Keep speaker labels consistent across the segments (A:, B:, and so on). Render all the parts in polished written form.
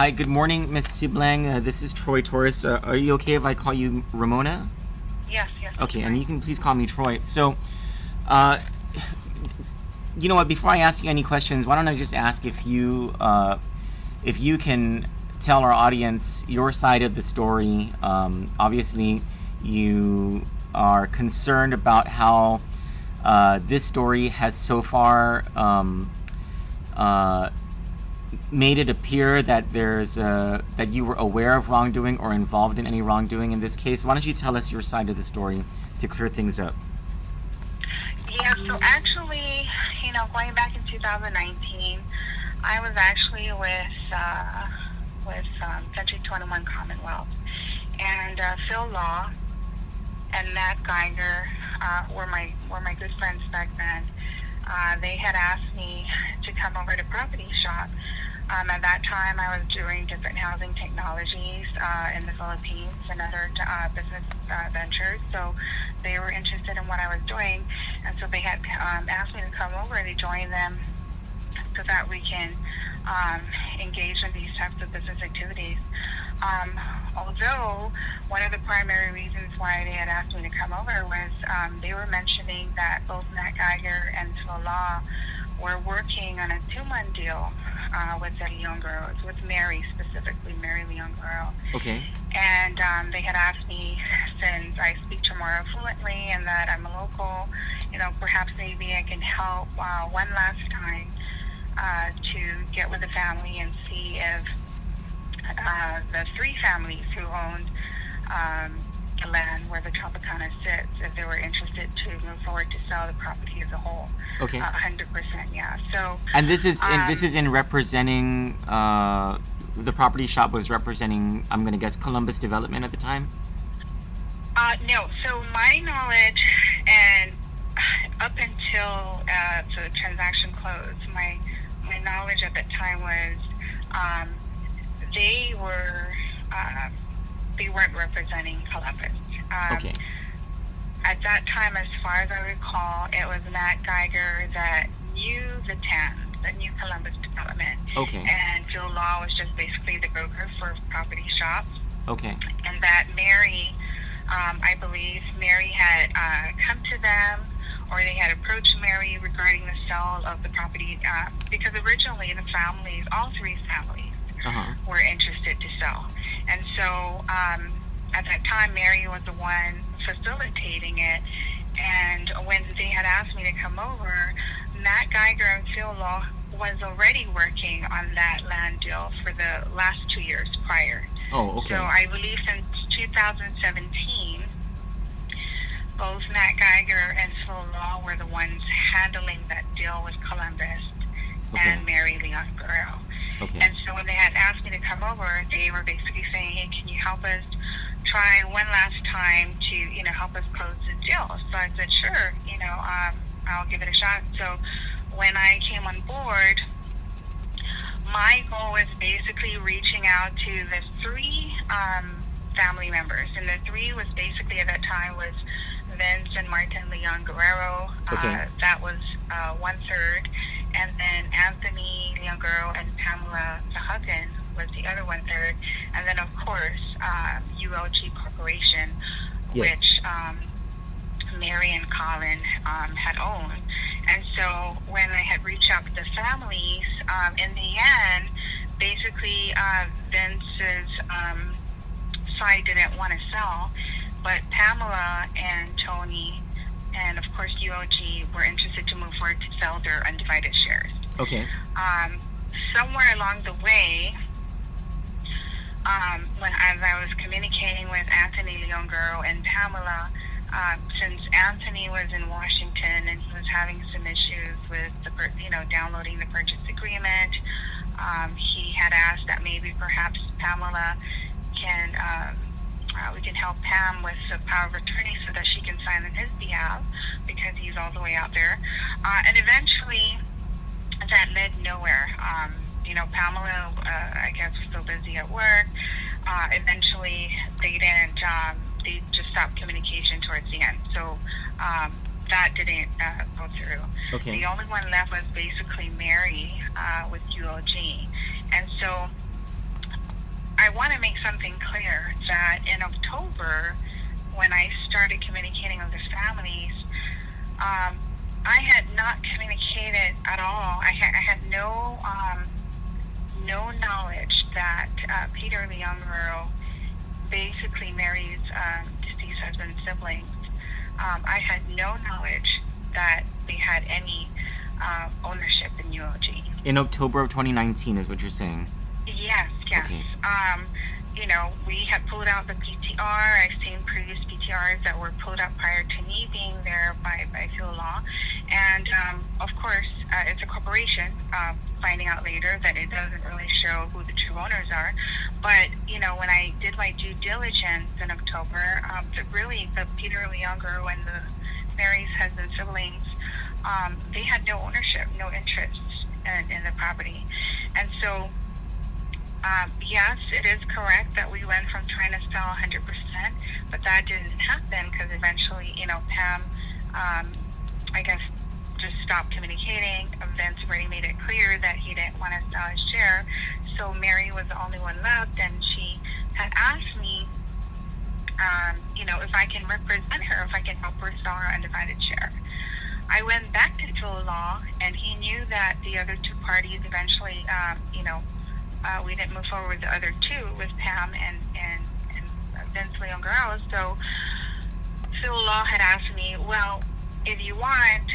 A: Hi, good morning, Miss Siblang. This is Troy Torres. Are you okay if I call you Ramona?
B: Yes, yes.
A: Okay, and you can please call me Troy. So, uh, you know what? Before I ask you any questions, why don't I just ask if you can tell our audience your side of the story. Obviously, you are concerned about how this story has so far made it appear that that you were aware of wrongdoing or involved in any wrongdoing in this case. Why don't you tell us your side of the story to clear things up?
B: Yeah, so actually, going back in 2019, I was actually with Century 21 Commonwealth, and Phil Law and Matt Geiger were my good friends back then. They had asked me to come over to Property Shop. At that time, I was doing different housing technologies in the Philippines and other business ventures. So they were interested in what I was doing, and so they had asked me to come over to join them so that we can engage in these types of business activities. Although one of the primary reasons why they had asked me to come over was they were mentioning that both Matt Geiger and Phil Law were working on a Tumon deal with the young girls, with Mary specifically, Mary the young girl.
A: Okay.
B: And they had asked me, since I speak Chamorro fluently and that I'm a local, perhaps maybe I can help one last time to get with the family and see if the three families who owned the land where the Tropicana sits, if they were interested to move forward to sell the property as a whole.
A: Okay.
B: 100%, yeah. So.
A: And this is in representing the Property Shop was representing, I'm going to guess, Columbus Development at the time.
B: No. So my knowledge, and up until the transaction closed, my knowledge at that time was they weren't representing Columbus.
A: Okay.
B: At that time, as far as I recall, it was Matt Geiger that knew the TAN, that knew Columbus Development.
A: Okay.
B: And Phil Law was just basically the broker for Property Shop.
A: Okay.
B: And that Mary, I believe Mary had come to them, or they had approached Mary regarding the sale of the property, because originally the families, all three families, were interested to sell. And so at that time, Mary was the one facilitating it. And when they had asked me to come over, Matt Geiger and Phil Law was already working on that land deal for the last 2 years prior.
A: Oh, okay.
B: So I believe since 2017, both Matt Geiger and Phil Law were the ones handling that deal with Columbus and Mary the young girl.
A: Okay.
B: And so when they had asked me to come over, they were basically saying, hey, can you help us try one last time to, help us close the deal? So I said, sure, I'll give it a shot. So when I came on board, my goal was basically reaching out to the three family members. And the three was basically at that time was Vince and Martin Leon Guerrero.
A: Okay.
B: That was 1/3. And then Anthony Leon Guerrero and Pamela Sahagan was the other 1/3. And then, of course, ULG Corporation,
A: yes,
B: which Mary and Colin had owned. And so when I had reached out to the families, in the end, basically Vince's side didn't want to sell, but Pamela and Tony and, of course, ULG were interested to move forward to sell their undivided shares.
A: Okay.
B: Somewhere along the way, as I was communicating with Anthony Leongero and Pamela, since Anthony was in Washington and he was having some issues with downloading the purchase agreement, he had asked that maybe perhaps Pamela we can help Pam with the power of attorney so that she can sign on his behalf because he's all the way out there. And eventually, that led nowhere. Pamela, I guess, was still busy at work. Eventually, they didn't. They just stopped communication towards the end. So that didn't go through.
A: Okay.
B: The only one left was basically Mary with ULG. And so want to make something clear that in October, when I started communicating with the families, I had not communicated at all. I had no knowledge that Peter, the young girl, basically Mary's deceased husband's siblings. I had no knowledge that they had any ownership in UOG.
A: In October of 2019 is what you're saying?
B: Yes.
A: Okay.
B: We had pulled out the PTR. I've seen previous PTRs that were pulled out prior to me being there by Phil Law. And, of course, it's a corporation. Finding out later that it doesn't really show who the true owners are. But, when I did my due diligence in October, the Peter the Younger and the Mary's husband siblings, they had no ownership, no interest in the property. And so, yes, it is correct that we went from trying to sell 100%, but that didn't happen because eventually, Pam, I guess, just stopped communicating. Vince already made it clear that he didn't want to sell his share, so Mary was the only one left, and she had asked me, if I can represent her, if I can help her sell her undivided share. I went back to Phil Law, and he knew that the other two parties eventually, we didn't move forward with the other two, with Pam and Vince Leon Girls. So Phil Law had asked me, well, if you want,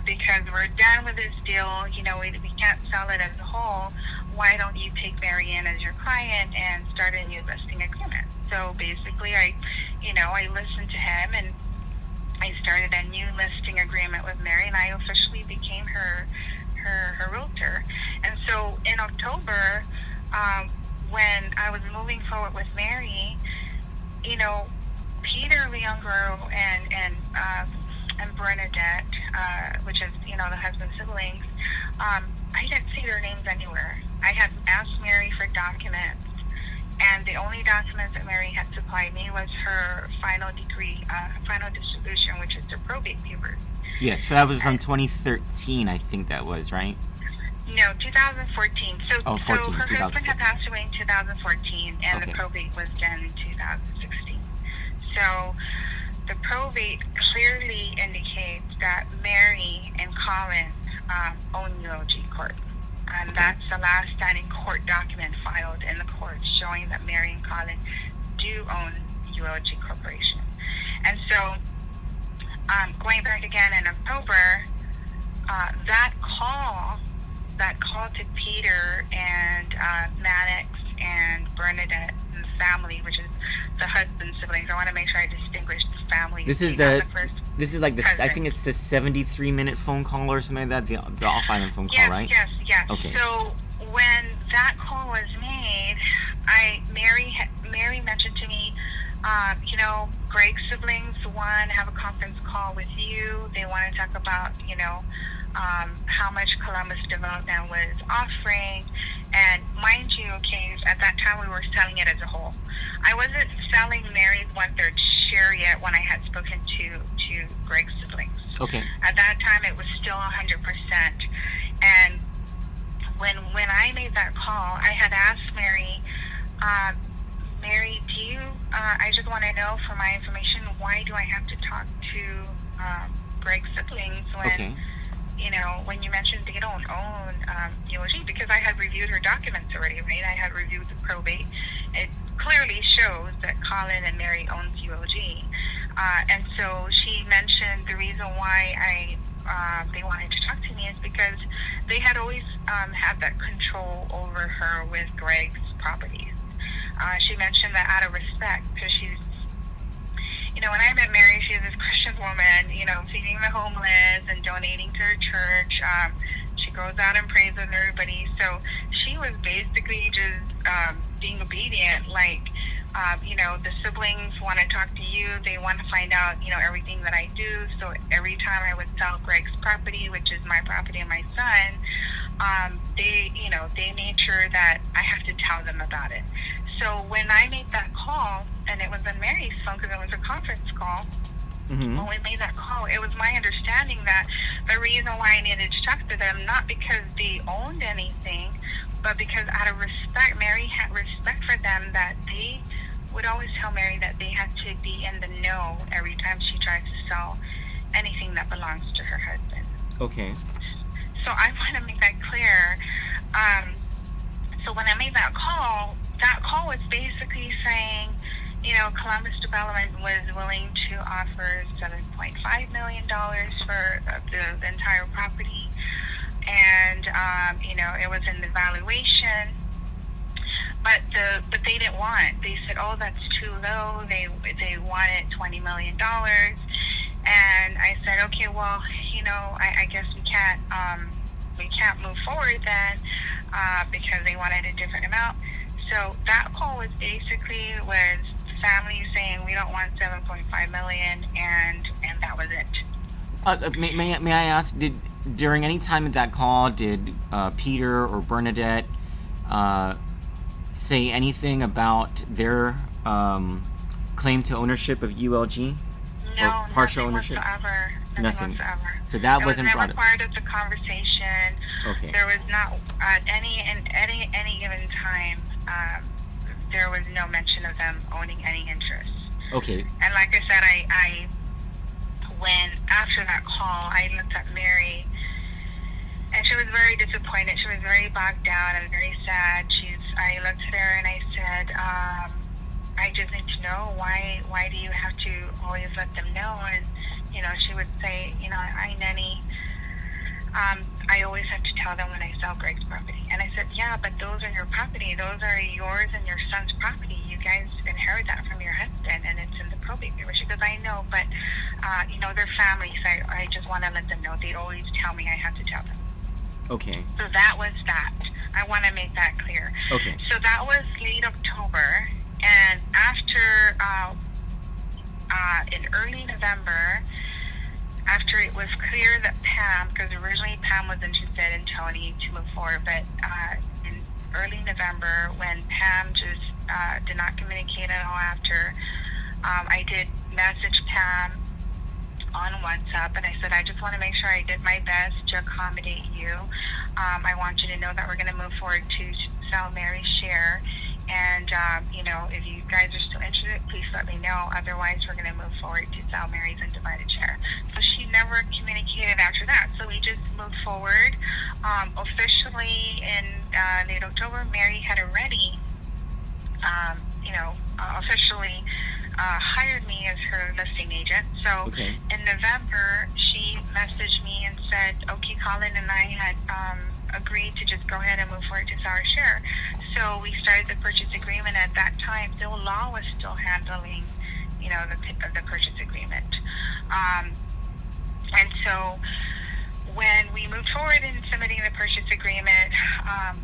B: because we're done with this deal, we can't sell it as a whole, why don't you take Mary in as your client and start a new listing agreement? So basically, I listened to him, and I started a new listing agreement with Mary, and I officially became her realtor. And so in October, when I was moving forward with Mary, Peter Leongro and Bernadette, which is the husband's siblings, I didn't see their names anywhere. I had asked Mary for documents, and the only documents that Mary had supplied me was her final decree, final distribution, which is the probate papers.
A: Yes, so that was from 2013, I think that was, right?
B: No, 2014. So her
A: 2014.
B: husband had passed away in 2014, and
A: Okay.
B: the probate was done in 2016. So the probate clearly indicates that Mary and Colin own UOG Corp. And
A: Okay.
B: that's the last standing court document filed in the court showing that Mary and Colin do own UOG Corporation. And so, going back again in October, that call to Peter and Maddox and Bernadette and the family, which is the husband's siblings. I want to make sure I distinguish the family.
A: This is like the I think it's the 73-minute phone call or something like that, the off-island phone call, right?
B: Yes.
A: Okay.
B: So when that call was made, Mary mentioned to me, Greg's siblings want to have a conference call with you. They want to talk about, how much Columbus Development was offering. And mind you, okay, at that time we were selling it as a whole. I wasn't selling Mary's 1/3 share yet when I had spoken to Greg's siblings.
A: Okay.
B: At that time, it was still 100%. And when I made that call, I had asked Mary, Mary, do you, I just want to know for my information, why do I have to talk to Greg's siblings when,
A: Okay.
B: when you mentioned they don't own UOG? Because I had reviewed her documents already, right? I had reviewed the probate. It clearly shows that Colin and Mary owns UOG. And so she mentioned the reason why they wanted to talk to me is because they had always had that control over her with Greg's properties. She mentioned that out of respect, because she's, when I met Mary, she was this Christian woman, feeding the homeless and donating to her church. She goes out and prays with everybody. So she was basically just being obedient, like, the siblings want to talk to you. They want to find out, everything that I do. So every time I would sell Greg's property, which is my property and my son, they made sure that I have to tell them about it. So when I made that call, and it was on Mary's phone because it was a conference call,
A: Mm-hmm.
B: when we made that call, it was my understanding that the reason why I needed to talk to them, not because they owned anything, but because out of respect, Mary had respect for them that they would always tell Mary that they had to be in the know every time she tried to sell anything that belongs to her husband.
A: Okay.
B: So I want to make that clear. So when I made that call was basically saying, Columbus Development was willing to offer $7.5 million for the entire property. And, it was in the valuation. But they didn't want. They said, "Oh, that's too low." They wanted $20 million, and I said, "Okay, well, I guess we can't move forward then because they wanted a different amount." So that call was basically the family saying we don't want $7.5 million, and that was it.
A: May I ask, during any time of that call, did Peter or Bernadette say anything about their claim to ownership of ULG?
B: No,
A: or partial
B: nothing
A: ownership?
B: Whatsoever.
A: Nothing.
B: Whatsoever.
A: So that wasn't
B: brought
A: up.
B: It was never part of the conversation.
A: Okay.
B: There was not at any given time. There was no mention of them owning any interest.
A: Okay.
B: And like I said, I when after that call, I looked at Mary, and she was very disappointed. She was very bogged down and very sad. I looked at her and I said, I just need to know why do you have to always let them know? And she would say, I nanny. I always have to tell them when I sell Greg's property. And I said, yeah, but those are your property. Those are yours and your son's property. You guys inherit that from your husband, and it's in the probate paper. She goes, I know, but they're families. I just want to let them know. They always tell me I have to tell them.
A: Okay.
B: So that was that. I want to make that clear.
A: Okay.
B: So that was late October, and after in early November, after it was clear that Pam, because originally Pam was interested in Tony to move forward, but in early November, when Pam just did not communicate at all after, I did message Pam on WhatsApp, and I said, I just want to make sure I did my best to accommodate you. I want you to know that we're going to move forward to sell Mary's share, and if you guys are still interested, please let me know. Otherwise, we're going to move forward to sell Mary's undivided share. So she never communicated after that. So we just moved forward. Officially in late October, Mary had already, officially hired me as her listing agent. So
A: Okay.
B: in November, she messaged me and said, okay, Colin and I had agreed to just go ahead and move forward to sell our share. So we started the purchase agreement. At that time, Bill Law was still handling, the purchase agreement. And so when we moved forward in submitting the purchase agreement,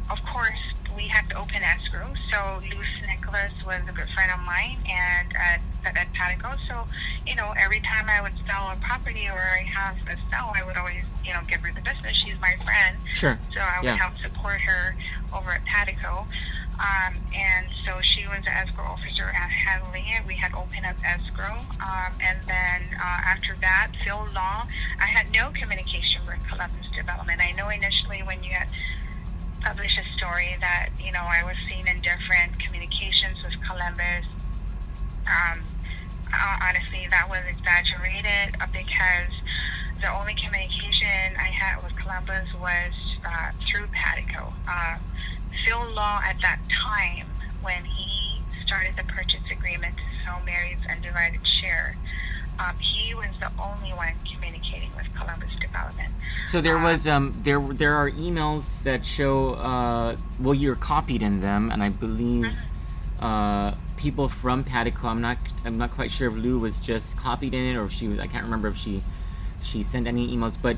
B: of course, we had to open escrow. So Luce Nicholas was a good friend of mine and at Patico. So, every time I would sell a property or I have a sell, I would always, give her the business. She's my friend.
A: Sure.
B: So I would help support her over at Patico. And so she was the escrow officer at handling it. We had opened up escrow. And then after that, Phil Law, I had no communication with Columbus Development. I know initially when you had published a story that, I was seen in different communications with Columbus. Honestly, that was exaggerated because the only communication I had with Columbus was through Patico. Phil Law at that time, when he started the purchase agreement to sell Mary's undivided share, he was the only one communicating with Columbus Development.
A: So there was there are emails that show you're copied in them, and I believe people from Patico. I'm not quite sure if Lou was just copied in it or if she was. I can't remember if she sent any emails, but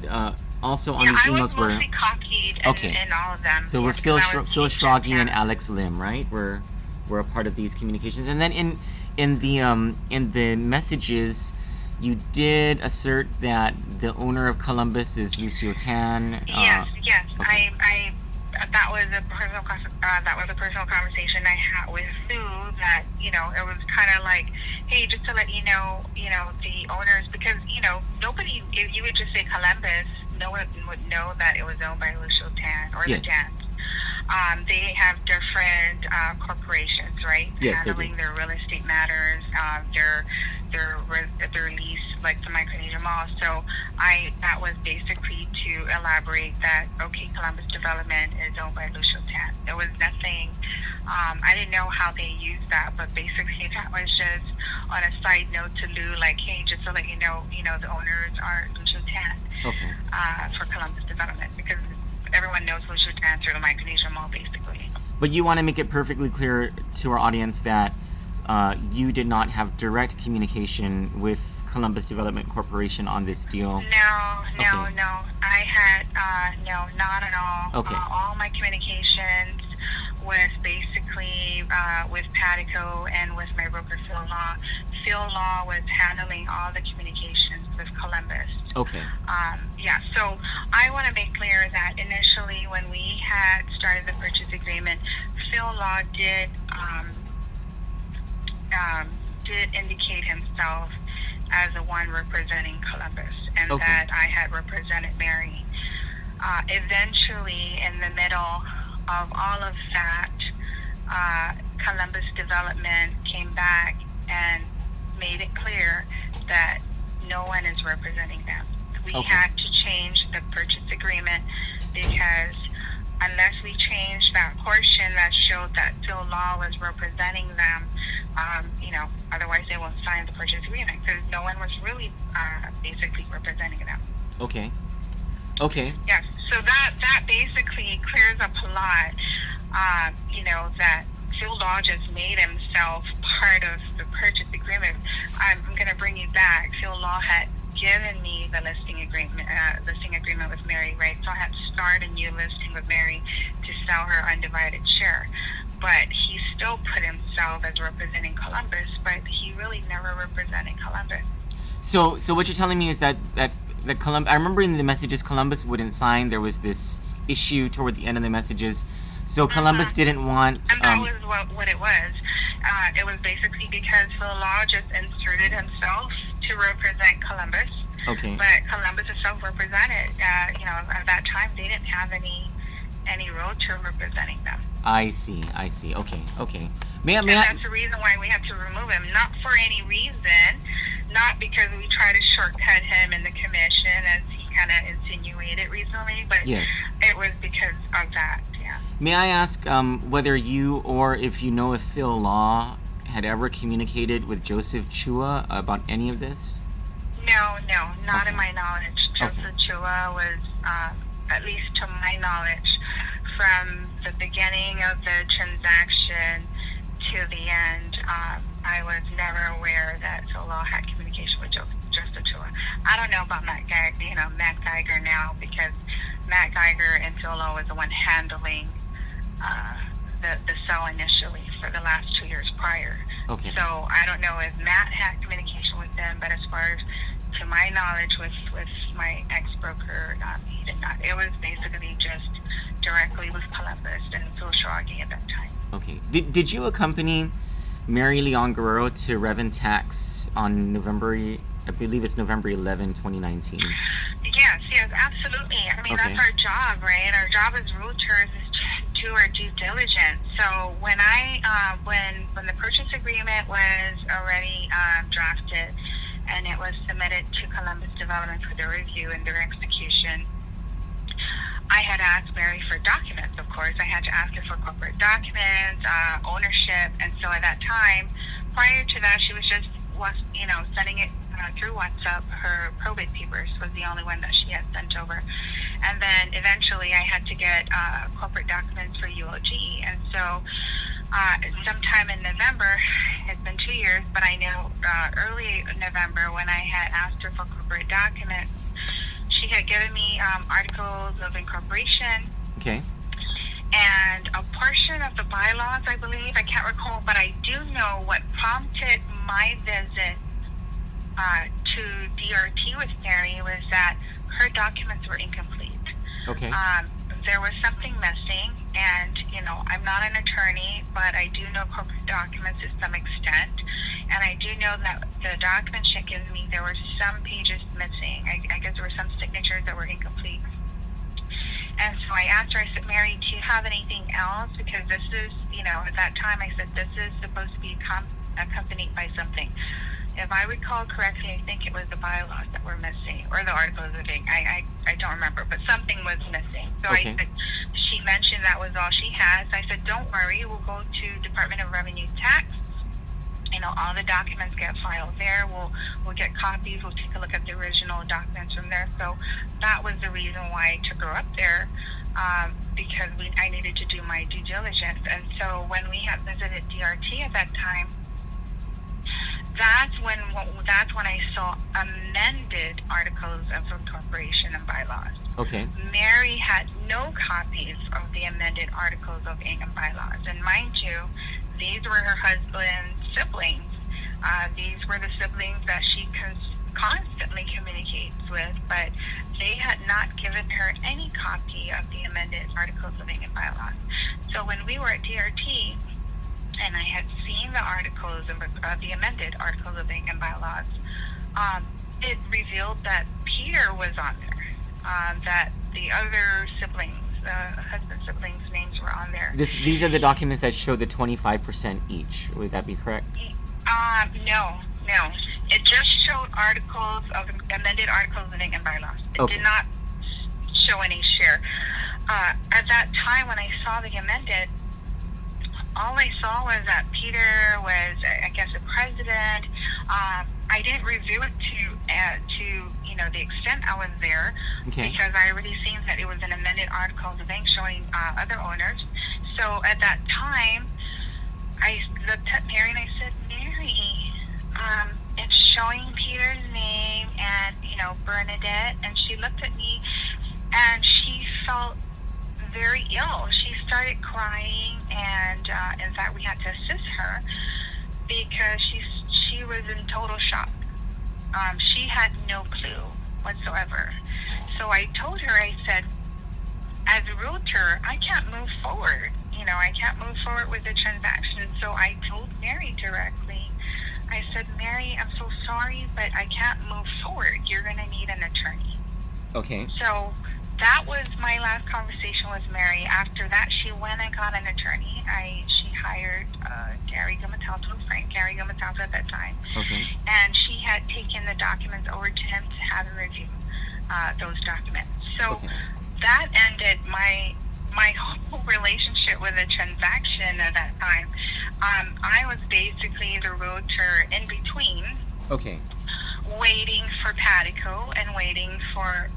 A: also on these emails
B: I was mostly copied in all of them.
A: So we're Phil Schroggy and Alex Lim, right? We're a part of these communications, and then in the messages, you did assert that the owner of Columbus is Lucio Tan.
B: Yes.
A: Okay.
B: I that was a personal conversation I had with Sue. That it was kind of like, hey, just to let you know, the owners, because nobody, if you would just say Columbus, no one would know that it was owned by Lucio Tan or
A: Yes.
B: the Tans. They have different corporations. right?
A: Yes, they do.
B: Handling their real estate matters, their lease, like the Micronesia Mall. So that was basically to elaborate that, okay, Columbus Development is owned by Lucio Tan. There was nothing, I didn't know how they used that, but basically that was just on a side note to Lou, like, hey, just to let you know, the owners are Lucio Tan.
A: Okay.
B: For Columbus Development, because everyone knows Lucio Tan through the Micronesia Mall, basically.
A: But you want to make it perfectly clear to our audience that you did not have direct communication with Columbus Development Corporation on this deal.
B: No. I had no, not at all.
A: Okay.
B: All my communications was basically with Patico and with my broker Phil Law. Phil Law was handling all the communications with Columbus.
A: Okay.
B: So I want to make clear that initially when we had started the purchase agreement, Phil Law did indicate himself as the one representing Columbus, and that I had represented Mary. Eventually, in the middle of all of that, Columbus Development came back and made it clear that no one is representing them. We had to change the purchase agreement because unless we changed that portion that showed that Phil Law was representing them, otherwise they won't sign the purchase agreement because no one was really basically representing them.
A: Okay.
B: Yes, so that basically clears up a lot, that Phil Law just made himself part of the purchase agreement. I'm going to bring you back. Phil Law had given me the listing agreement with Mary, right? So I had to start a new listing with Mary to sell her undivided share. But he still put himself as representing Columbus, but he really never represented Columbus.
A: So what you're telling me is that Columbus, I remember in the messages Columbus wouldn't sign. There was this issue toward the end of the messages. So Columbus didn't want...
B: And that was what it was. It was basically because Phil Law just inserted himself to represent Columbus.
A: Okay.
B: But Columbus itself represented, at that time they didn't have any realtor representing them.
A: I see. Okay.
B: That's the reason why we had to remove him. Not for any reason, not because we tried to shortcut him in the commission as he kind of insinuated recently, but
A: yes.
B: It was because of that, yeah.
A: May I ask whether you or if you know if Phil Law had ever communicated with Joseph Chua about any of this?
B: No, not in my knowledge. Joseph Chua was, at least to my knowledge, from the beginning of the transaction to the end, I was never aware that Phil Law had communication with Joseph Chua. I don't know about Matt Geiger now, because Matt Geiger and Phil Law was the one handling the sale initially for the last 2 years prior.
A: Okay.
B: So I don't know if Matt had communication with them, but as far as to my knowledge with my ex-broker, he did not. It was basically just directly with Columbus and Phil Shoggy at that time. Okay.
A: Did you accompany Mary Leon Guerrero to Revan Tax on November 11, 2019?
B: Yes, absolutely. I mean, that's our job, right? Our job as realtors is to do our due diligence. So when when the purchase agreement was already drafted and it was submitted to Columbus Development for their review and their execution, I had asked Mary for documents, of course. I had to ask her for corporate documents, ownership, and so at that time, prior to that, she was just sending it through WhatsApp. Her probate papers was the only one that she had sent over. And then eventually I had to get corporate documents for UOG. And so sometime in November, it's been 2 years, but I know early November when I had asked her for corporate documents, she had given me articles of incorporation.
A: Okay.
B: And a portion of the bylaws, I believe. I can't recall, but I do know what prompted my visit to DRT with Mary was that her documents were incomplete.
A: Okay.
B: There was something missing, and, I'm not an attorney, but I do know corporate documents to some extent, and I do know that the documents she gives me, there were some pages missing. I guess there were some signatures that were incomplete. And so I asked her, I said, Mary, do you have anything else? Because this is, at that time I said, this is supposed to be accompanied by something. If I recall correctly, I think it was the bylaws that were missing, or the articles of thing. I don't remember, but something was missing. So
A: Okay.
B: I said, she mentioned that was all she has. I said, don't worry, we'll go to Department of Revenue Tax. All the documents get filed there. We'll get copies. We'll take a look at the original documents from there. So that was the reason why I took her up there, because I needed to do my due diligence. And so when we had visited DRT at that time, that's when I saw amended articles of incorporation and bylaws.
A: Okay.
B: Mary had no copies of the amended articles of and bylaws. And mind you, these were her husband's siblings. These were the siblings that she constantly communicates with, but they had not given her any copy of the amended articles of and bylaws. So when we were at DRT, and I had seen the articles of the amended articles of and bylaws, it revealed that Peter was on there, that the other siblings, the husband siblings' names were on there.
A: These are the documents that show the 25% each. Would that be correct?
B: No. It just showed amended articles of and bylaws. It did not show any share. At that time, when I saw the amended, all I saw was that Peter was, I guess, the president. I didn't review it to the extent I was there, because I already seen that it was an amended article of the bank showing other owners. So at that time, I looked at Mary and I said, Mary, it's showing Peter's name and Bernadette, and she looked at me and she felt very ill. She started crying, and in fact we had to assist her because she was in total shock. She had no clue whatsoever. So I told her, I said, as a realtor, I can't move forward. I can't move forward with the transaction. So I told Mary directly, I said, Mary, I'm so sorry, but I can't move forward. You're going to need an attorney.
A: Okay.
B: So that was my last conversation with Mary. After that, she went and got an attorney. She hired Gary Gumatalto at that time.
A: Okay.
B: And she had taken the documents over to him to have him review those documents. So that ended my whole relationship with the transaction at that time. I was basically the realtor in between.
A: Okay.
B: Waiting for Patico and waiting for,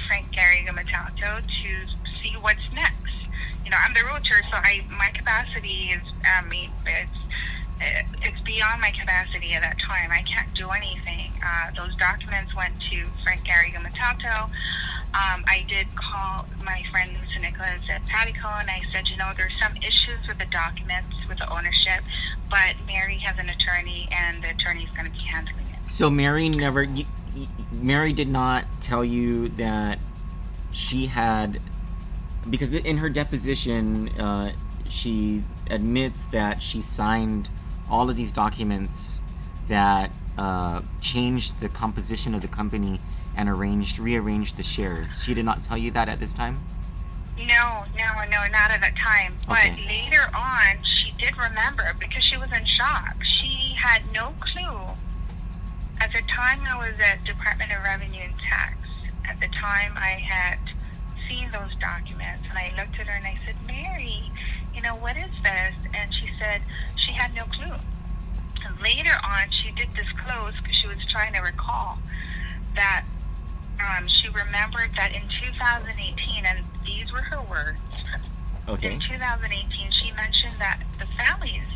B: Frank Gary Gumatalto to see what's next. I'm the realtor, so my capacity is, it's beyond my capacity at that time. I can't do anything. Those documents went to Frank Gary Gumatalto. I did call my friend Mr. Nicholas at Patico, and I said, there's some issues with the documents, with the ownership, but Mary has an attorney, and the attorney's going to be handling it.
A: So Mary did not tell you that she had, because in her deposition, she admits that she signed all of these documents that changed the composition of the company and rearranged the shares. She did not tell you that at this time?
B: No, not at that time. But later on, she did remember because she was in shock. She had no clue. At the time I was at Department of Revenue and Tax, at the time I had seen those documents, and I looked at her and I said, Mary, what is this? And she said she had no clue. And later on, she did disclose, because she was trying to recall, that she remembered that in 2018, and these were her words, in 2018, she mentioned that the families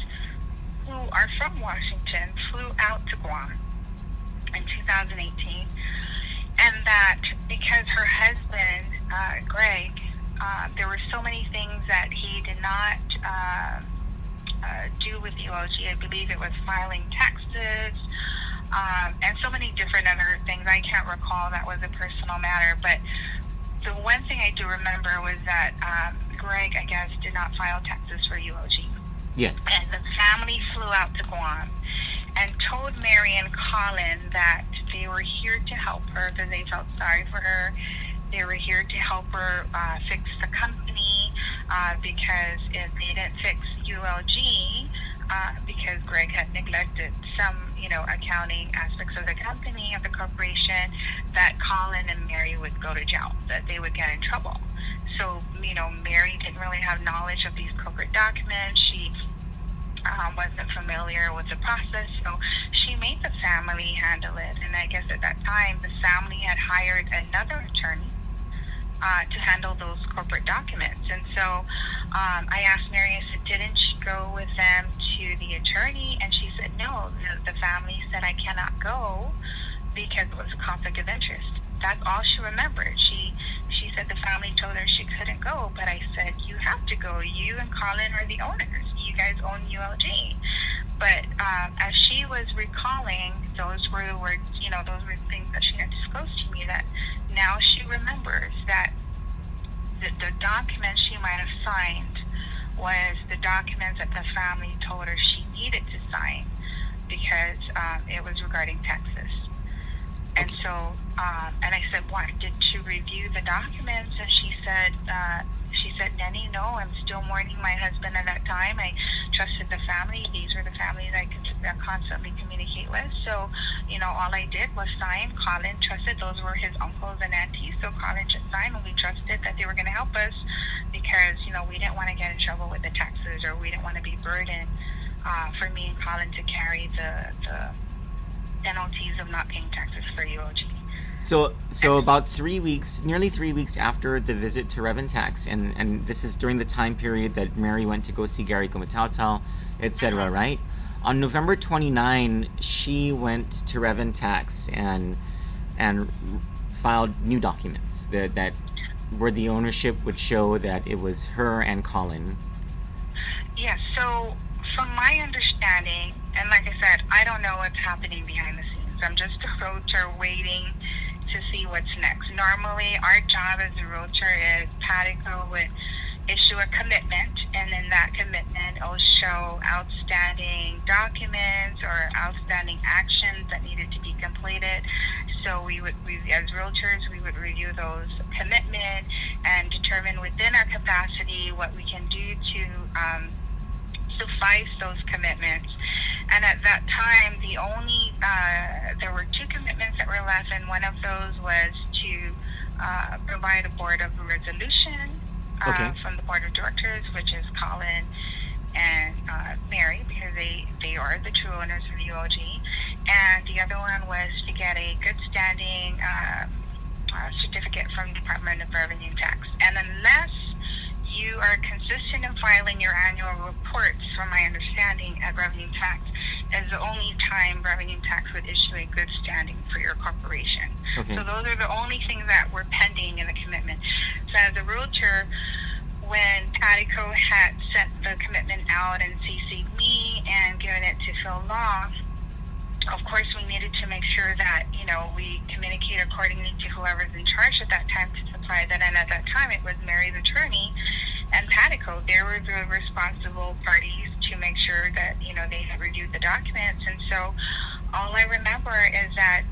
B: who are from Washington flew out to Guam in 2018, and that because her husband, Greg, there were so many things that he did not do with ULG. I believe it was filing taxes, and so many different other things. I can't recall. That was a personal matter. But the one thing I do remember was that Greg, I guess, did not file taxes for ULG.
A: Yes.
B: And the family flew out to Guam and told Mary and Colin that they were here to help her because they felt sorry for her, They were here to help her fix the company because if they didn't fix ULG, because Greg had neglected some, accounting aspects of the company, of the corporation, that Colin and Mary would go to jail, that they would get in trouble. So, Mary didn't really have knowledge of these corporate documents. She wasn't familiar with the process, so she made the family handle it. And I guess at that time, the family had hired another attorney to handle those corporate documents. And so I asked Mary, I said, didn't she go with them to the attorney? And she said, no, the family said I cannot go because it was a conflict of interest. That's all she remembered. She said the family told her she couldn't go, but I said, you have to go. You and Colin are the owners. You guys own ULG. But as she was recalling, those were the words, those were things that she had disclosed to me, that now she remembers that the documents she might have signed was the documents that the family told her she needed to sign because it was regarding taxes. And so, and I said, why did you review the documents? And she said, Nenny, no, I'm still mourning my husband at that time. I trusted the family. These were the families I could constantly communicate with. So, all I did was sign. Colin trusted. Those were his uncles and aunties. So Colin just signed, and we trusted that they were going to help us because, we didn't want to get in trouble with the taxes, or we didn't want to be burdened for me and Colin to carry the penalties of not paying taxes for UOG.
A: So about 3 weeks, nearly 3 weeks after the visit to Rev and Tax, and this is during the time period that Mary went to go see Gary Kumatautal, etc., right? On November 29, she went to Rev and Tax and filed new documents that where the ownership would show that it was her and Colin.
B: Yes, so from my understanding, and like I said, I don't know what's happening behind the scenes. I'm just a realtor waiting to see what's next. Normally, our job as a realtor is Patico would issue a commitment, and in that commitment, it will show outstanding documents or outstanding actions that needed to be completed. So we as realtors, we would review those commitment and determine within our capacity what we can do to suffice those commitments. And at that time, there were two commitments that were left, and one of those was to provide a board of resolution from the board of directors, which is Colin and Mary, because they are the true owners of UOG. And the other one was to get a good standing certificate from the Department of Revenue and Tax. And unless you are consistent in filing your annual reports, from my understanding, at Revenue and Tax, is the only time Revenue and Tax would issue a good standing for your corporation.
A: Okay.
B: So those are the only things that were pending in the commitment. So as a realtor, when Patico had sent the commitment out and CC'd me and given it to Phil Law, of course we needed to make sure that, we communicate accordingly to whoever's in charge at that time to supply that. And at that time, it was Mary's attorney and Patico. They were the responsible parties to make sure that, they had reviewed the documents. And so all I remember is that,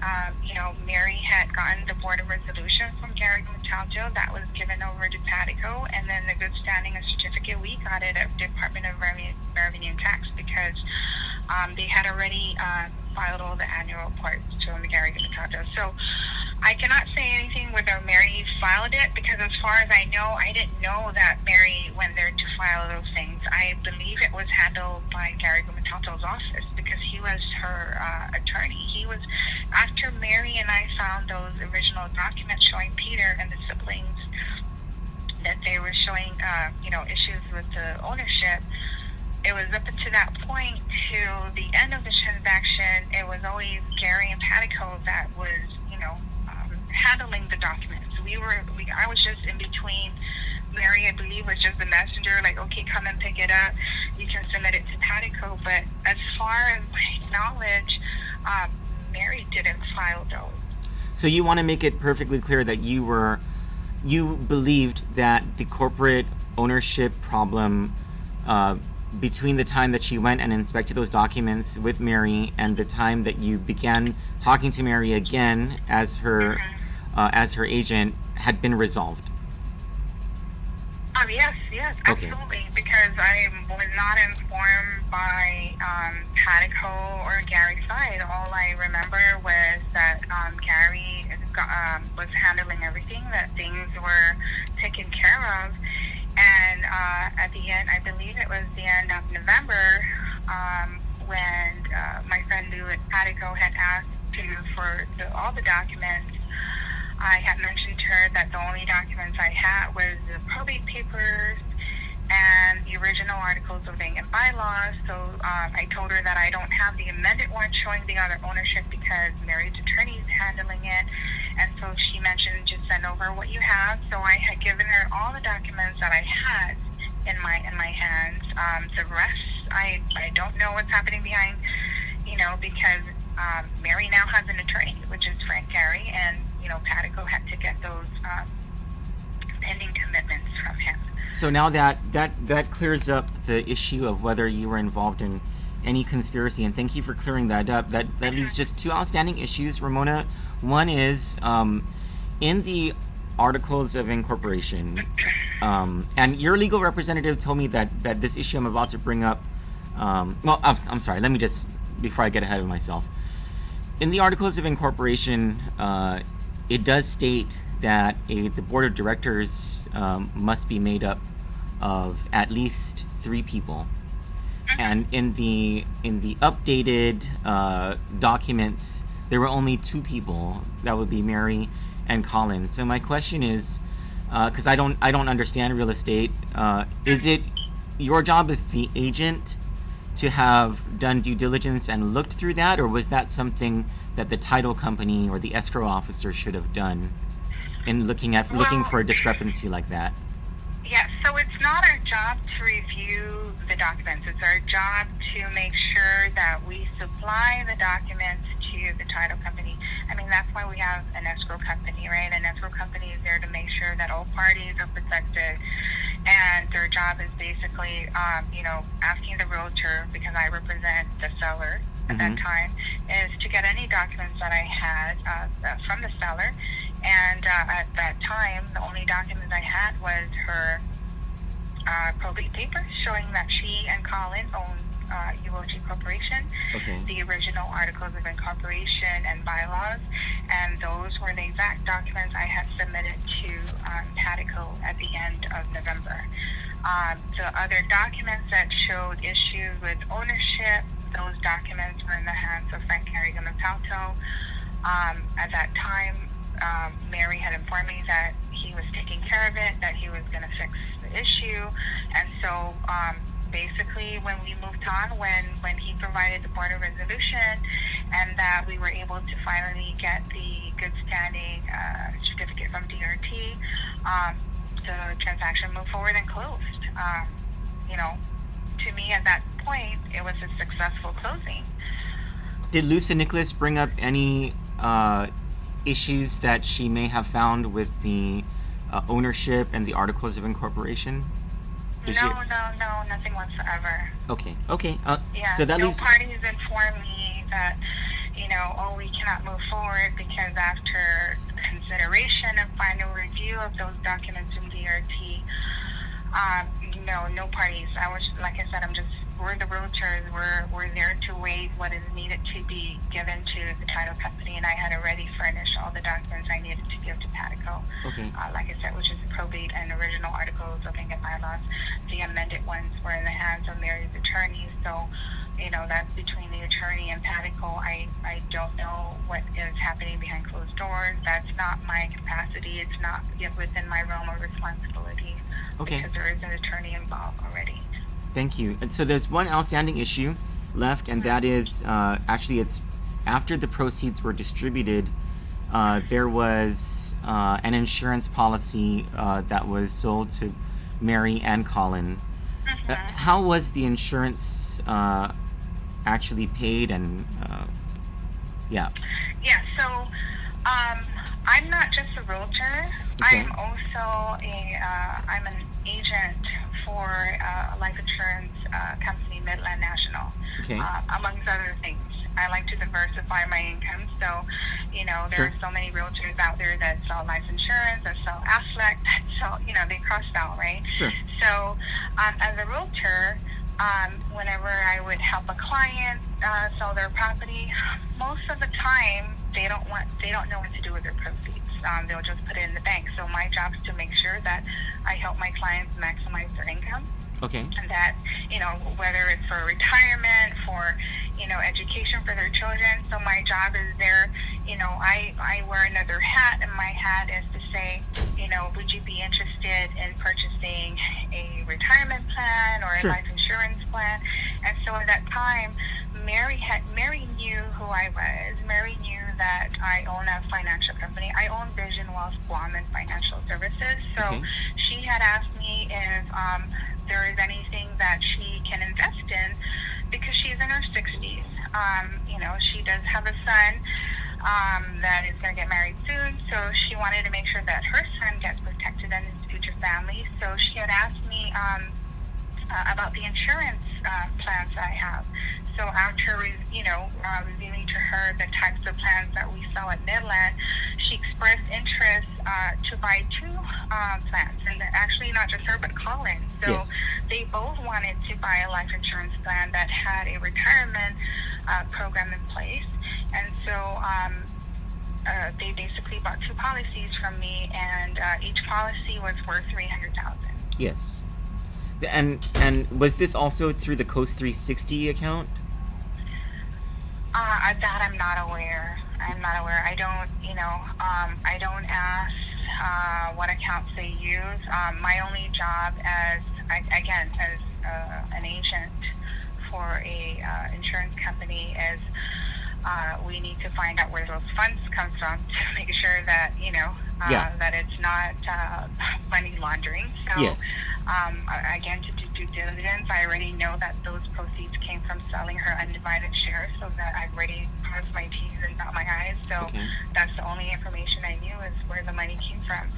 B: Mary had gotten the board of resolution from Gary Kumatautal that was given over to Patico, and then the good standing and certificate, we got it at Department of Revenue and Tax because they had already filed all the annual reports to Gary Kumatautal. So I cannot say anything whether Mary filed it, because as far as I know, I didn't know that Mary went there to file those things. I believe it was handled by Gary Kumatautal's office because he was her attorney. He was, after Mary and I found those original documents showing Peter and the siblings that they were showing, issues with the ownership. It was up until that point, to the end of the transaction, it was always Gary and Patico that was, handling the documents. I was just in between. Mary, I believe, was just the messenger, like, okay, come and pick it up. You can submit it to Patico. But as far as my knowledge, Mary didn't file those.
A: So you want to make it perfectly clear that you believed that the corporate ownership problem between the time that she went and inspected those documents with Mary and the time that you began talking to Mary again as her agent, had been resolved?
B: Yes,
A: Okay.
B: absolutely. Because I was not informed by Patico or Gary's side. All I remember was that Gary was handling everything, that things were taken care of. And at the end, I believe it was the end of November, when my friend Lou at Patico had asked for all the documents. I had mentioned to her that the only documents I had was the probate papers and the original articles of Vacant bylaws. So I told her that I don't have the amended one showing the other ownership because Mary's attorney is handling it. And so she mentioned just send over what you have. So I had given her all the documents that I had in my hands. The rest, I don't know what's happening behind, because Mary now has an attorney, which is Frank Gary, and Patico had to get those pending commitments from him.
A: So now that clears up the issue of whether you were involved in any conspiracy, and thank you for clearing that up. That leaves just two outstanding issues, Ramona. One is in the articles of incorporation, and your legal representative told me that this issue I'm about to bring up. I'm sorry. Let me just, before I get ahead of myself. In the articles of incorporation, it does state that the board of directors must be made up of at least 3 people, and in the updated documents, there were only 2 people. That would be Mary and Colin. So my question is, because I don't understand real estate, is it your job as the agent to have done due diligence and looked through that, or was that something that the title company or the escrow officer should have done in looking for a discrepancy like that?
B: Yes, so it's not our job to review the documents. It's our job to make sure that we supply the documents to the title company. I mean, that's why we have an escrow company, right? An escrow company is there to make sure that all parties are protected. And their job is basically, asking the realtor, because I represent the seller at that time, is to get any documents that I had from the seller. And at that time, the only document I had was her probate papers showing that she and Colin owned UOG Corporation, the original articles of incorporation and bylaws, and those were the exact documents I had submitted to Patico at the end of November. The other documents that showed issues with ownership, those documents were in the hands of Frank Gary Gumapalto. At that time, Mary had informed me that he was taking care of it, that he was going to fix the issue, and so basically when we moved on, when he provided the board a resolution and that we were able to finally get the good standing certificate from DRT, the transaction moved forward and closed. To me at that point, it was a successful closing.
A: Did Luce and Nicholas bring up any issues that she may have found with the ownership and the articles of incorporation?
B: No, nothing whatsoever.
A: Okay.
B: Yeah,
A: So that
B: no
A: leaves.
B: parties informed me that, we cannot move forward because after consideration and final review of those documents in DRT, no parties. I was, like I said, we're the realtors. We're there to wait what is needed to be given to the title company, and I had already furnished all the documents I needed to give to Patico.
A: Okay.
B: Like I said, which is the probate and original articles of Vacant bylaws. The amended ones were in the hands of Mary's attorney, so that's between the attorney and Patico. I don't know what is happening behind closed doors. That's not my capacity. It's not within my realm of responsibility.
A: Okay.
B: Because there is an attorney involved already.
A: Thank you. And so there's one outstanding issue left, and that is actually it's after the proceeds were distributed, there was an insurance policy that was sold to Mary and Colin. How was the insurance actually paid? And
B: Yeah, so I'm not just a realtor.
A: Okay.
B: I'm also I'm an agent for a life insurance company, Midland National,
A: Okay.
B: amongst other things. I like to diversify my income. So, there
A: Sure.
B: are so many realtors out there that sell life insurance, that sell Aflac, that sell, they cross out, right?
A: Sure.
B: So, as a realtor, whenever I would help a client sell their property, most of the time they don't know what to do with their proceeds. They'll just put it in the bank. So my job is to make sure that I help my clients maximize their income.
A: Okay.
B: And that, whether it's for retirement, for, education for their children. So my job is there, I wear another hat, and my hat is to say, would you be interested in purchasing a retirement plan or a
A: Sure.
B: life insurance plan? And so at that time, Mary knew who I was. Mary knew that I own a financial company. I own Vision Wealth Guam and Financial Services. So
A: Okay.
B: she had asked me if there is anything that she can invest in, because she's in her 60s. She does have a son that is going to get married soon. So she wanted to make sure that her son gets protected and his future family. So she had asked me about the insurance plans that I have. So after, revealing to her the types of plans that we sell at Midland, she expressed interest to buy two plans. And actually not just her, but Colin. So
A: Yes.
B: they both wanted to buy a life insurance plan that had a retirement program in place. And so they basically bought two policies from me, and each policy was worth $300,000.
A: Yes. And was this also through the Coast 360 account?
B: That I'm not aware. I don't, I don't ask what accounts they use. My only job as an agent for a insurance company is we need to find out where those funds come from to make sure that, that it's not money laundering. So,
A: Yes.
B: Again, to do due diligence, I already know that those proceeds came from selling her undivided shares, so that I've already crossed my T's and dot my I's. So
A: Okay.
B: that's the only information I knew is where the money came from.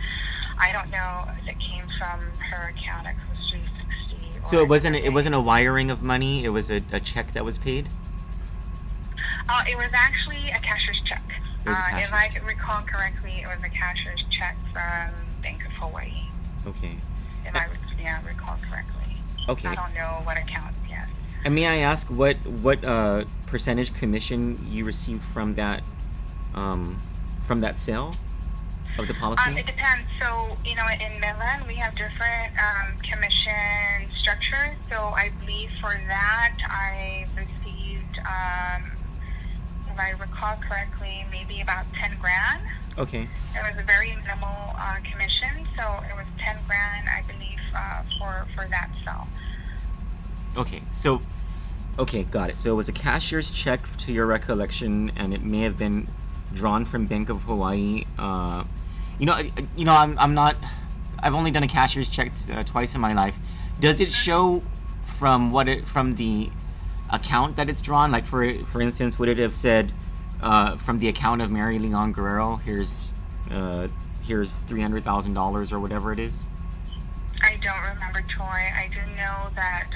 B: I don't know if it came from her account at Coast 360.
A: So it wasn't a wiring of money. It was a check that was paid.
B: It was actually a cashier's check.
A: It was a cashier's
B: if I recall correctly, it was a cashier's check from Bank of Hawaii.
A: Okay.
B: If I recall correctly.
A: Okay.
B: I don't know what account. Yes.
A: And may I ask what percentage commission you received from that sale of the policy?
B: It depends. So, in Midland, we have different commission structures. So I believe for that, I received, if I recall correctly, maybe about 10 grand.
A: Okay.
B: It was a very minimal commission. So it was 10 grand, I believe, for that sale.
A: Okay. So, okay, got it. So it was a cashier's check to your recollection, and it may have been drawn from Bank of Hawaii. I'm not. I've only done a cashier's check twice in my life. Does it show from the account that it's drawn? Like for instance, would it have said from the account of Mary Leon Guerrero, here's $300,000 or whatever it is?
B: I don't remember, Troy. I do know that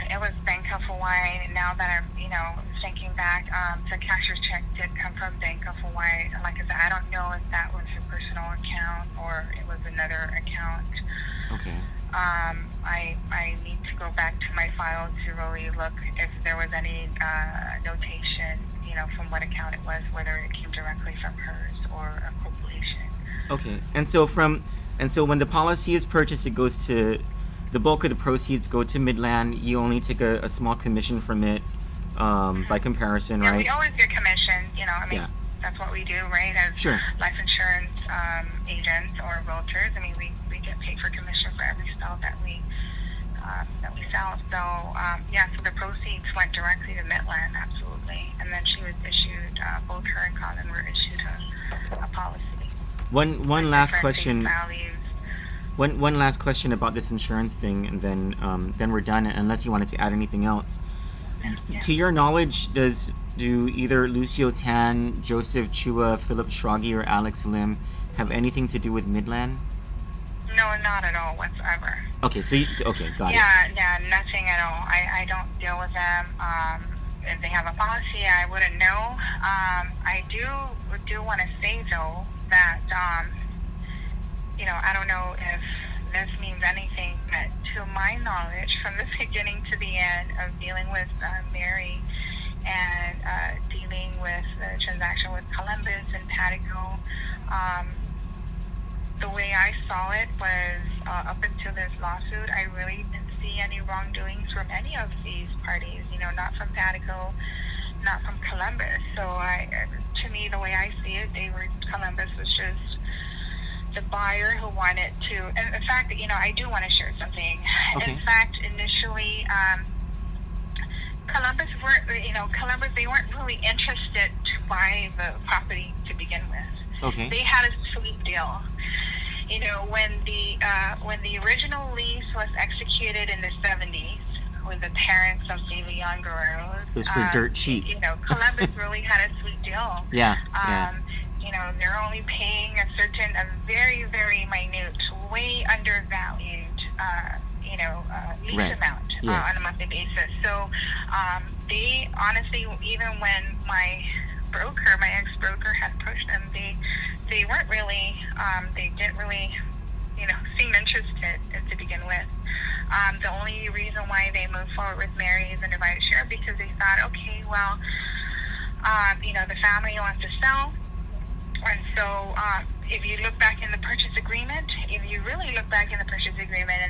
B: it was Bank of Hawaii. And now that I'm, thinking back, the cashier's check did come from Bank of Hawaii. Like I said, I don't know if that was her personal account or it was another account.
A: Okay.
B: I need to go back to my file to really look if there was any notation, from what account it was, whether it came directly from hers or a corporation.
A: Okay. And so when the policy is purchased, it goes to the bulk of the proceeds go to Midland. You only take a small commission from it, by comparison,
B: Yeah,
A: right?
B: we always get commission.
A: Yeah.
B: That's what we do, right? As
A: Sure.
B: life insurance agents or realtors. We get paid for commission for every sale that we sell. So the proceeds went directly to Midland, absolutely. And then she was issued, both her and Colin were issued a policy.
A: One
B: with
A: last
B: different
A: question.
B: face values.
A: One last question about this insurance thing, and then we're done. Unless you wanted to add anything else.
B: Yeah.
A: To your knowledge, do either Lucio Tan, Joseph Chua, Philip Schragi, or Alex Lim have anything to do with Midland?
B: No, not at all whatsoever.
A: Okay, got it.
B: Yeah, nothing I don't deal with them. If they have a policy, I wouldn't know. I do want to say though that I don't know if this means anything, but to my knowledge, from the beginning to the end of dealing with Mary and dealing with the transaction with Columbus and Patico, the way I saw it was up until this lawsuit, I really didn't see any wrongdoings from any of these parties. Not from Patico, not from Columbus. So to me, the way I see it, Columbus was just the buyer who wanted to. And in fact, I do want to share something.
A: Okay.
B: In fact, initially, Columbus they weren't really interested to buy the property to begin with.
A: Okay.
B: They had a sweet deal. When the original lease was executed in the 70s with the parents of the young girls,
A: it was for dirt cheap.
B: Columbus really had a sweet deal.
A: Yeah.
B: They're only paying a very, very minute, way undervalued, lease
A: Right.
B: amount
A: Yes.
B: on a monthly basis. So they honestly, even when my ex-broker had approached them, they weren't really, they didn't really, seem interested to begin with. The only reason why they moved forward with Mary as a divided share because they thought, okay, well, the family wants to sell. And so if you look back in the purchase agreement, and the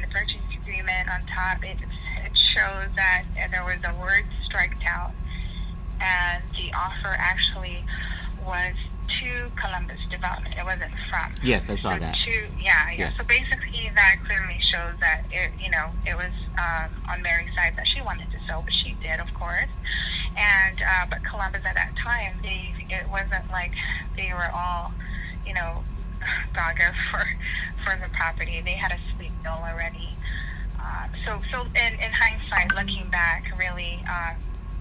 B: purchase agreement on top, it shows that there was a word striked out, and the offer actually was to Columbus Development. It wasn't from.
A: Yes, I saw that.
B: Yes. So basically, that clearly shows that it was on Mary's side that she wanted to sell, but she did, of course. And but Columbus at that time, it wasn't like they were all, gaga for the property. They had a sweet deal already. So in hindsight, looking back, really,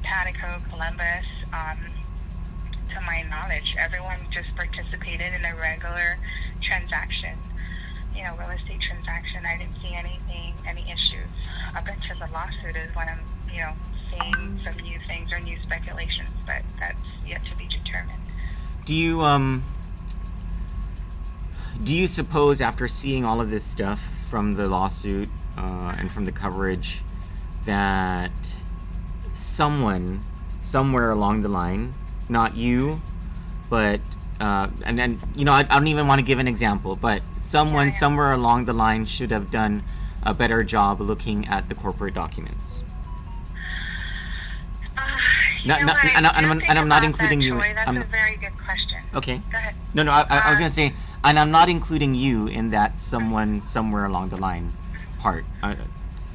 B: Patico, Columbus, to my knowledge, everyone just participated in a regular transaction, real estate transaction. I didn't see any issues. Up until the lawsuit is when I'm, seeing some new things or new speculations, but that's yet to be determined.
A: Do you suppose, after seeing all of this stuff from the lawsuit and from the coverage, that someone somewhere along the line, not you, but and then I don't even want to give an example, but someone somewhere along the line should have done a better job looking at the corporate documents? I'm not including you.
B: That's a very good question.
A: Okay.
B: Go ahead.
A: No, I was going to say, and I'm not including you in that someone somewhere along the line part.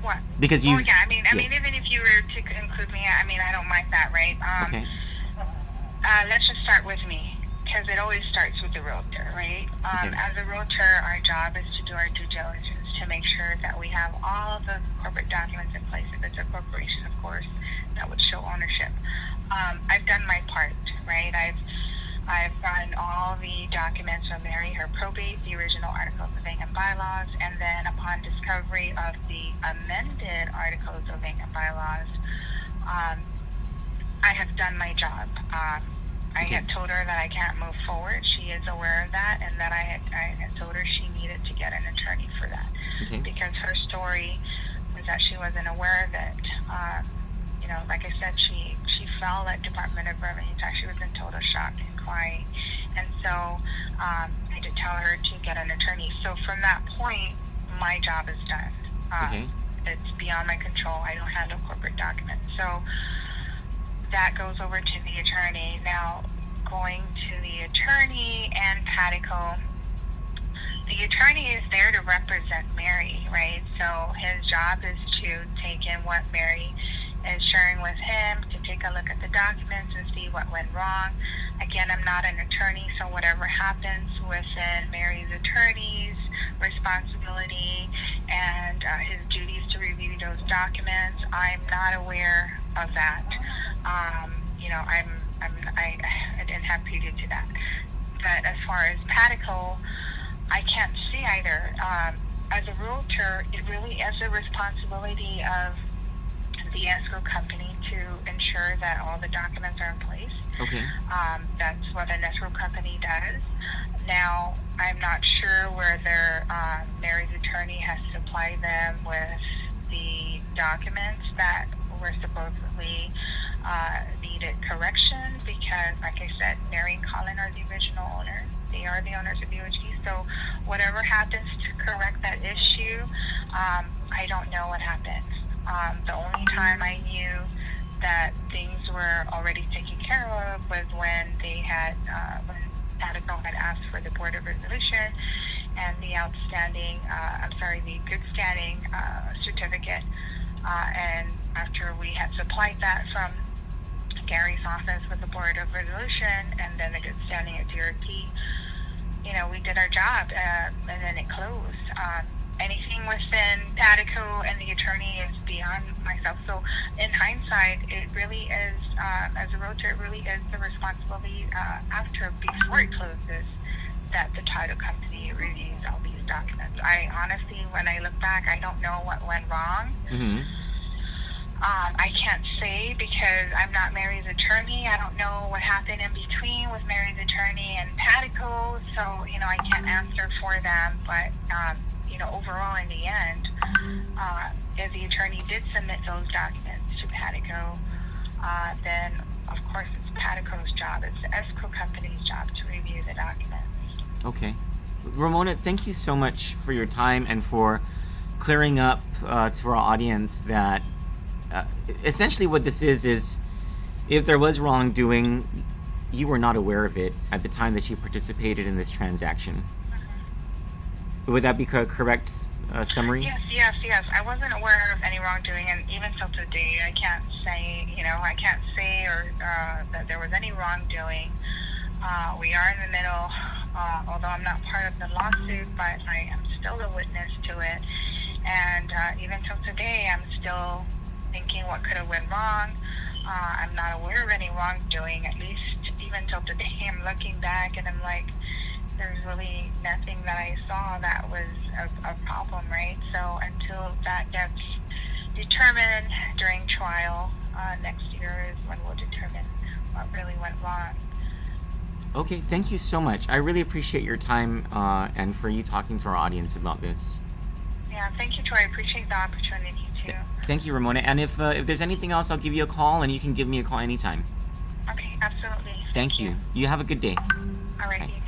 B: What?
A: Because you.
B: Well, yeah, I mean, even if you were to include me, I don't mind that, right?
A: Okay.
B: Let's just start with me, because it always starts with the realtor, right?
A: Okay.
B: As a realtor, our job is to do our due diligence to make sure that we have all of the corporate documents in place. If it's a corporation, of course, that would show ownership. I've done my part, right? I've gotten all the documents from Mary, her probate, the original articles of Ing and bylaws, and then upon discovery of the amended articles of Ing and bylaws, I have done my job. I had told her that I can't move forward. She is aware of that, and that I had told her she needed to get an attorney for that.
A: Okay.
B: Because her story was that she wasn't aware of it. Like I said, she fell at Department of Revenue Tax. She was in total shock and crying. And so I had to tell her to get an attorney. So from that point, my job is done.
A: Okay.
B: It's beyond my control. I don't handle corporate documents. So that goes over to the attorney. Now, going to the attorney and Patico, the attorney is there to represent Mary, right? So his job is to take in what Mary is sharing with him, to take a look at the documents and see what went wrong. Again, I'm not an attorney, so whatever happens within Mary's attorney's responsibility and his duties to review those documents, I'm not aware of that. I didn't have preview to that. But as far as Patico, I can't see either. As a realtor, it really is a responsibility of the escrow company to ensure that all the documents are in place.
A: Okay.
B: That's what an escrow company does. Now, I'm not sure whether Mary's attorney has supplied them with the documents that were supposedly needed correction, because, like I said, Mary and Colin are the original owners. They are the owners of UHG. So whatever happens to correct that issue, I don't know what happened. The only time I knew that things were already taken care of was when they had, when Pataco had asked for the Board of Resolution and the the good standing certificate. And after we had supplied that from Gary's office with the Board of Resolution and then the good standing at DRT, we did our job, and then it closed. Anything within Pataco and the attorney is beyond myself. So in hindsight, it really is, as a realtor, it really is the responsibility before it closes, that the title company reviews all these documents. I honestly, when I look back, I don't know what went wrong.
A: Mm-hmm.
B: I can't say because I'm not Mary's attorney. I don't know what happened in between with Mary's attorney and Pataco, so I can't answer for them. But overall, in the end, if the attorney did submit those documents to Pataco, then of course it's Pataco's job. It's the escrow company's job to review the documents.
A: Okay. Ramona, thank you so much for your time and for clearing up to our audience that essentially what this is if there was wrongdoing, you were not aware of it at the time that you participated in this transaction. Mm-hmm. Would that be a correct summary?
B: Yes. I wasn't aware of any wrongdoing, and even till today, I can't say, that there was any wrongdoing. We are in the middle, although I'm not part of the lawsuit, but I am still a witness to it. And even till today, I'm still thinking what could have went wrong. I'm not aware of any wrongdoing, at least even till today. I'm looking back and I'm like, there's really nothing that I saw that was a problem, right? So until that gets determined during trial next year is when we'll determine what really went wrong.
A: Okay, thank you so much. I really appreciate your time and for you talking to our audience about this.
B: Yeah, thank you, Troy. I appreciate the opportunity too.
A: Thank you, Ramona. And if there's anything else, I'll give you a call, and you can give me a call anytime.
B: Okay, absolutely.
A: Thank you. You have a good day.
B: All right.
A: Bye.